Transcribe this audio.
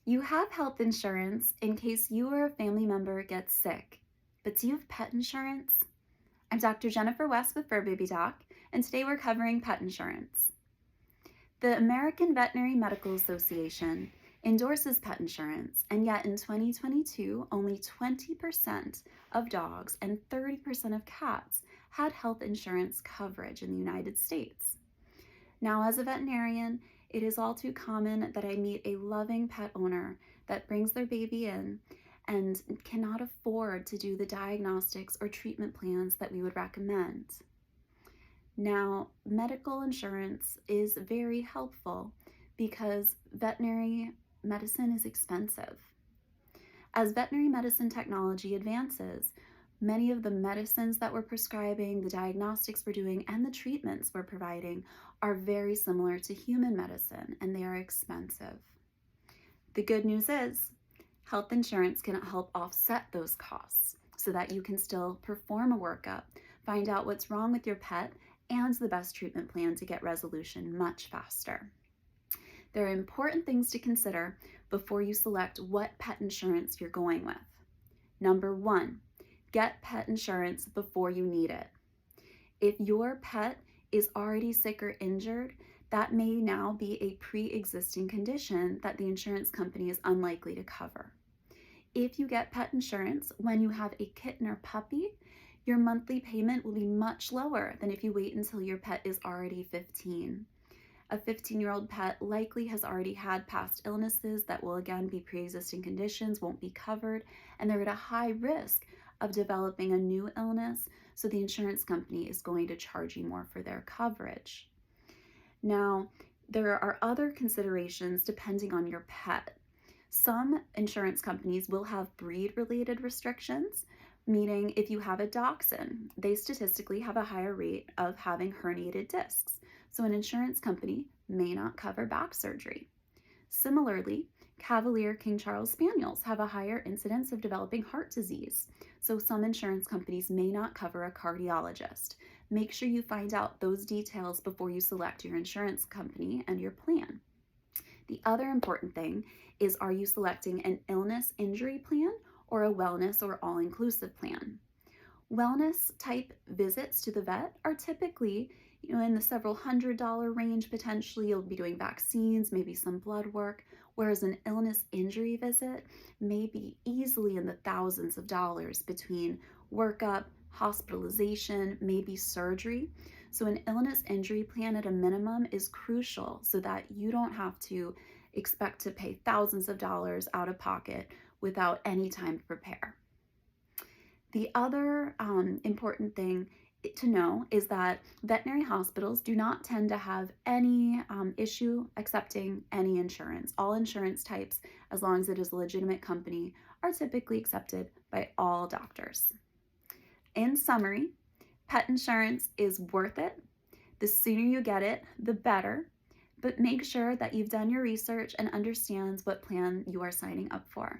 You have health insurance in case you or a family member gets sick, but do you have pet insurance? I'm Dr. Jennifer West with Fur Baby Doc, and today we're covering pet insurance. The American Veterinary Medical Association endorses pet insurance, and yet in 2022, only 20% of dogs and 30% of cats had health insurance coverage in the United States. Now, as a veterinarian, it is all too common that I meet a loving pet owner that brings their baby in and cannot afford to do the diagnostics or treatment plans that we would recommend. Now, medical insurance is very helpful because veterinary medicine is expensive. As veterinary medicine technology advances, many of the medicines that we're prescribing, the diagnostics we're doing, and the treatments we're providing are very similar to human medicine, and they are expensive. The good news is, health insurance can help offset those costs so that you can still perform a workup, find out what's wrong with your pet, and the best treatment plan to get resolution much faster. There are important things to consider before you select what pet insurance you're going with. Number one, get pet insurance before you need it. If your pet is already sick or injured, that may now be a pre-existing condition that the insurance company is unlikely to cover. If you get pet insurance when you have a kitten or puppy, your monthly payment will be much lower than if you wait until your pet is already 15. A 15-year-old pet likely has already had past illnesses that will again be pre-existing conditions, won't be covered, and they're at a high risk of developing a new illness, so the insurance company is going to charge you more for their coverage. Now, there are other considerations depending on your pet. Some insurance companies will have breed-related restrictions, meaning if you have a dachshund, they statistically have a higher rate of having herniated discs, so an insurance company may not cover back surgery. Similarly, Cavalier King Charles Spaniels have a higher incidence of developing heart disease, so some insurance companies may not cover a cardiologist. Make sure you find out those details before you select your insurance company and your plan. The other important thing is, are you selecting an illness injury plan or a wellness or all-inclusive plan? Wellness type visits to the vet are typically in the several $100 range potentially. You'll be doing vaccines, maybe some blood work, whereas an illness injury visit may be easily in the thousands of dollars between workup, hospitalization, maybe surgery. So an illness injury plan at a minimum is crucial so that you don't have to expect to pay thousands of dollars out of pocket without any time to prepare. The other important thing to know is that veterinary hospitals do not tend to have any issue accepting any insurance. All insurance types, as long as it is a legitimate company, are typically accepted by all doctors. In summary, pet insurance is worth it. The sooner you get it, the better, but make sure that you've done your research and understands what plan you are signing up for.